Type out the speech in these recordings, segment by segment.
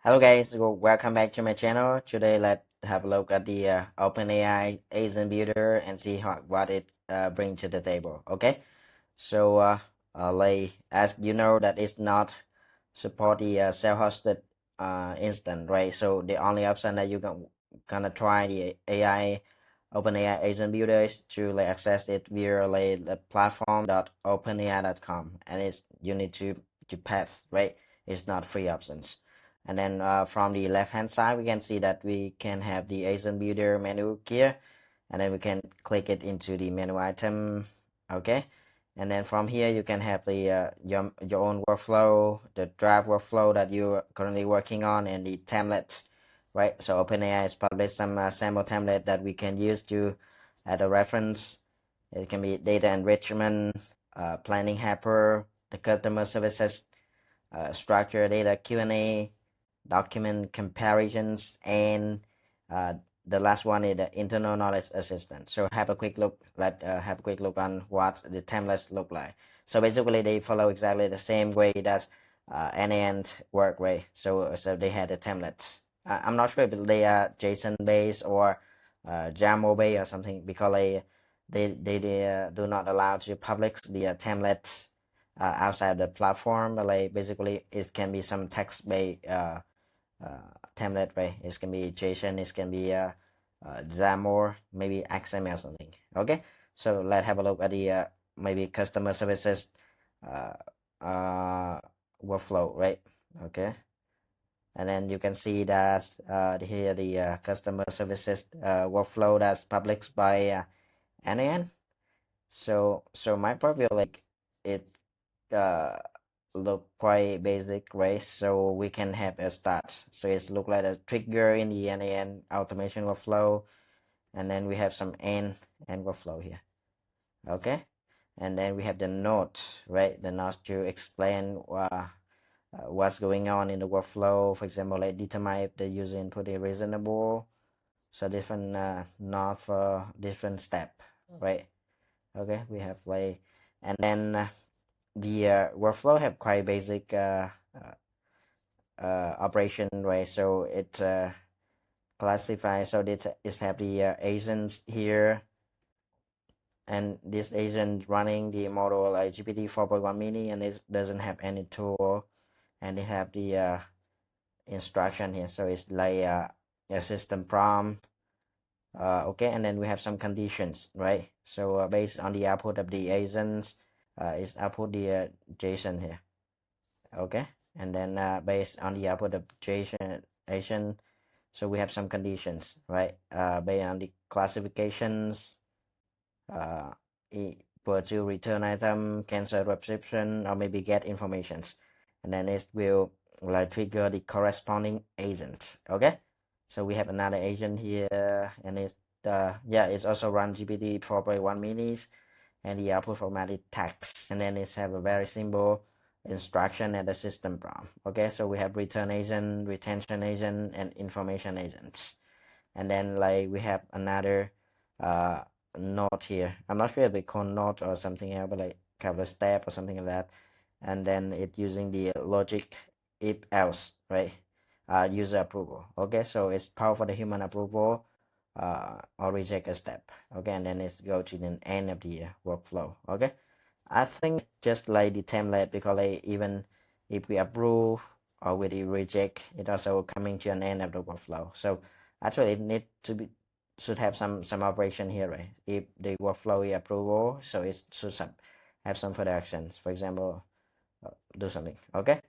Hello guys, welcome back to my channel. Today let's have a look at the OpenAI Agent Builder and see what it brings to the table. Okay, so like as you know that it's not support the self-hosted instance, right? So the only option that you can gonna try the OpenAI Agent Builder is to like access it via like the platform.openai.com, and it's you need to pay, right? It's not free options. And then from the left hand side we can see that we can have the Agent Builder menu here, and then we can click it into the menu item. Okay, and then from here you can have the your own workflow, the draft workflow that you're currently working on, and the templates, right? So OpenAI has published some sample template that we can use to add a reference. It can be data enrichment, planning helper, the customer services, structure data Q&A, document comparisons, and the last one is the internal knowledge assistant. So have a quick look. Have a quick look on what the templates look like. So basically they follow exactly the same way that n8n work, right? So they had a template. I'm not sure if they are JSON based or YAML based or something, because they do not allow to publish the template outside the platform. But like basically it can be some text based template, right? It can be JSON, it can be XAML, maybe XML or something. Okay, so let's have a look at the maybe customer services uh, uh, workflow, right? Okay, and then you can see that here the customer services workflow that's published by n8n. So my preview, like it uh look quite basic, right? So we can have a start. So it's look like a trigger in the n8n automation workflow, and then we have some n workflow here. Okay, and then we have the note, right? The note to explain what's going on in the workflow. For example, like determine if the user input is reasonable. So different note for different step, right? Okay, we have like, and then the workflow have quite basic operation, right? So it classifies, so it have the agents here, and this agent running the model like GPT 4.1 mini, and it doesn't have any tool, and it have the instruction here. So it's like a system prompt. Okay, and then we have some conditions, right? So based on the output of the agents, is output the JSON here. Okay, and then based on the output of JSON, so we have some conditions, right? Based on the classifications, equal to return item, cancel subscription, or maybe get informations, and then it will like trigger the corresponding agent. Okay, so we have another agent here, and it's yeah, it's also run GPT 4.1 minis, and the output format is text, and then it's have a very simple instruction and the system prompt. Okay, so we have return agent, retention agent, and information agents, and then like we have another node here. I'm not sure if they call node or something else, but like kind of a step or something like that, and then it using the logic if else, right? User approval. Okay, so it's power for the human approval or reject a step. Okay, and then it's go to the end of the workflow. Okay, I think just like the template, because like even if we approve or we reject, it also coming to an end of the workflow. So actually it need to be should have some operation here, right? If the workflow is approval, so it should have some further actions. For example, do something. Okay,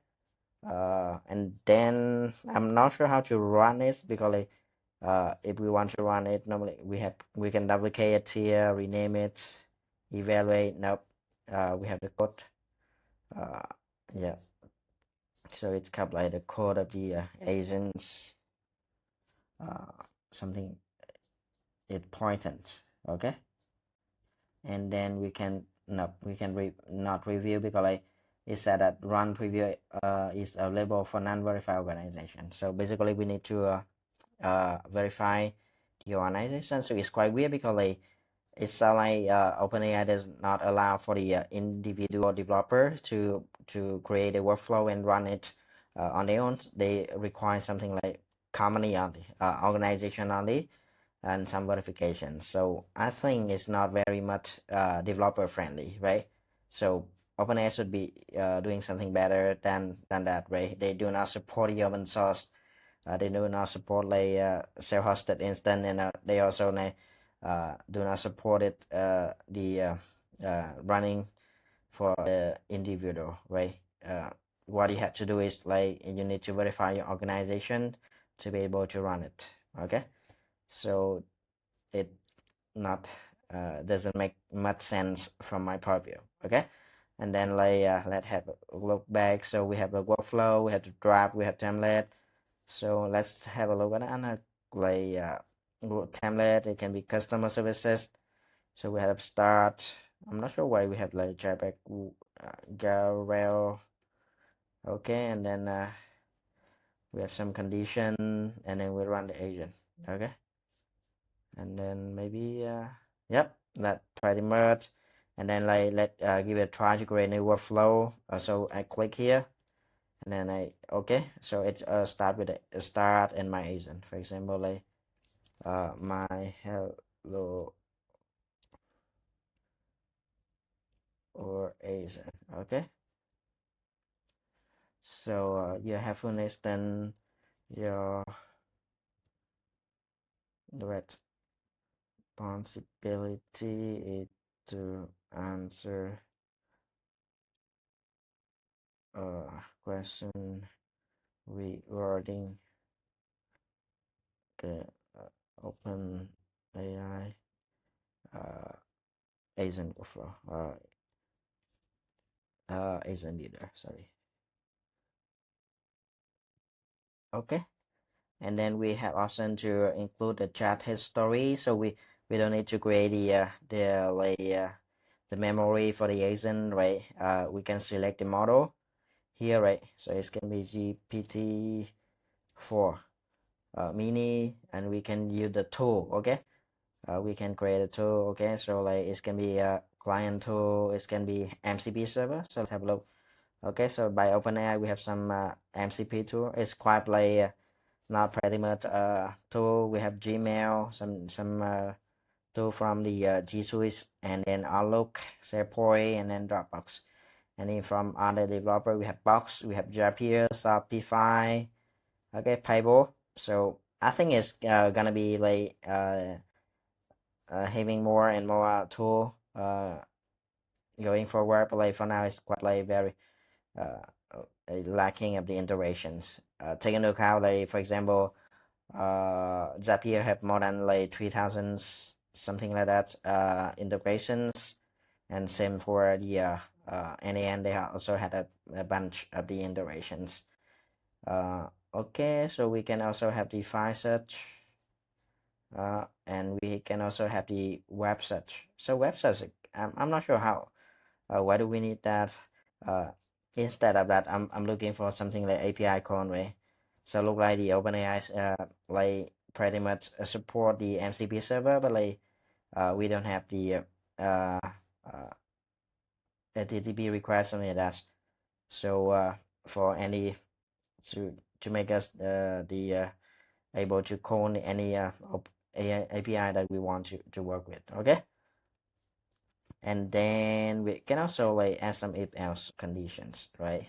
and then I'm not sure how to run it, because like if we want to run it, normally we can duplicate it here, rename it, evaluate. Nope, we have the code. Yeah, so it's kind of like the code of the agents, something it pointed. Okay, and then we can not review, because like it said that run preview is available for non-verified organization. So basically we need to verify the organization. So it's quite weird, because like it sounds like OpenAI does not allow for the individual developer to create a workflow and run it on their own, they require something like company only, organization only, and some verification. So I think it's not very much developer friendly, right? So OpenAI should be doing something better than that, right? They do not support the open source. They do not support like self-hosted instance, and they also do not support it the running for the individual, right? What you have to do is like you need to verify your organization to be able to run it. Okay, so it not doesn't make much sense from my point of view. Okay, and then like let's have a look back. So we have the workflow, we have the draft, we have template. So let's have a look at another like template. It can be customer services. So we have start. I'm not sure why we have like JPEG Garel. Okay, and then we have some condition, and then we run the agent. Okay, and then maybe yep, that pretty much. And then like let give it a try to create a new workflow. So I click here, and then I okay. So it start with a start and my agent. For example, like my hello or agent. Okay, so you have full then your responsibility is to answer a question regarding the open AI uh, agent workflow agent builder, sorry. Okay, and then we have option to include the chat history, so we don't need to create the like the memory for the agent, right? We can select the model here, right? So it's gonna be GPT-4 mini, and we can use the tool. Okay, we can create a tool. Okay, so like it can be a client tool, it can be MCP server. So let's have a look. Okay, so by OpenAI we have some MCP tool. It's quite like not pretty much tool. We have Gmail, some tool from the G Suite, and then Outlook, SharePoint, and then Dropbox. And then from other developer we have Box, we have Zapier, Shopify, okay, Payable. So I think it's gonna be like having more and more tool going forward, but like for now it's quite like very uh, lacking of the integrations. Take into account like for example Zapier have more than like 3,000 something like that integrations, and same for the n8n, they also had a bunch of the integrations. Okay, so we can also have the file search, and we can also have the web search. So web search, I'm not sure how. Why do we need that? Instead of that, I'm looking for something like API call, so look like the OpenAI like pretty much support the MCP server, but like we don't have the HTTP request, something like that. So for any to make us the able to call any API that we want to work with. Okay, and then we can also like add some if else conditions, right?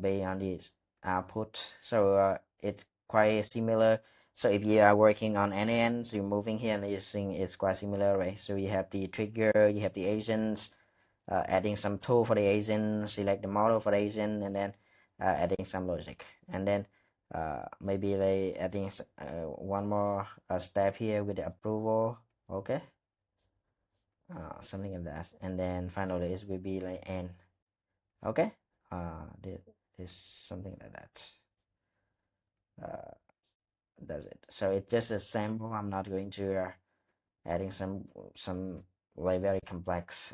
Based on this output. So it's quite similar. So if you are working on n8n, so you're moving here and using it's quite similar, right? So you have the trigger, you have the agents, adding some tool for the agent, select the model for the agent, and then adding some logic, and then maybe like adding one more step here with the approval. Okay, something like that, and then finally it will be like n. Okay, this something like that. Does it? So it's just a sample. I'm not going to adding some like very complex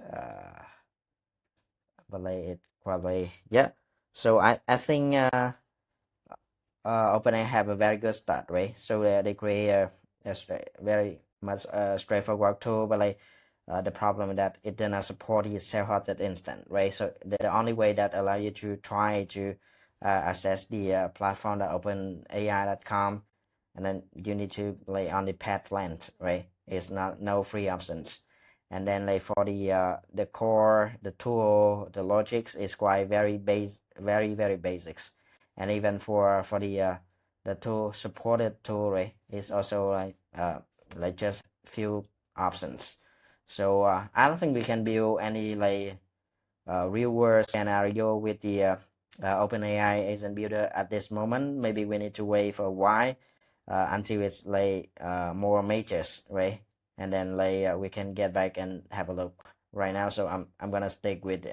but like it probably yeah. So I think OpenAI have a very good start, right? So they create a very much straightforward tool, but like the problem is that it does not support the self-hosted instant, right? So the only way that allow you to try to access the platform openai.com, and then you need to like on the path length, right? It's not no free options. And then like for the core, the tool, the logics is quite very basics. And even for the tool supported tool, right, is also like just few options. So I don't think we can build any like real world scenario with the OpenAI Agent Builder at this moment. Maybe we need to wait for a while until it's like more matches, right? And then like we can get back and have a look right now. So I'm gonna stick with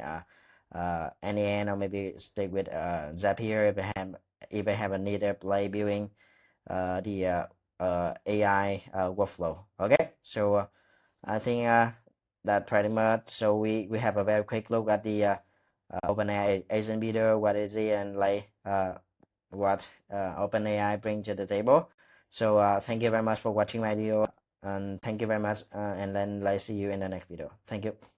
n8n, or maybe stick with Zapier if I have a need of like building the AI workflow. Okay, so I think that pretty much. So we have a very quick look at the OpenAI Agent Builder, what is it, and like what OpenAI bring to the table. So thank you very much for watching my video, and thank you very much, and then like see you in the next video. Thank you.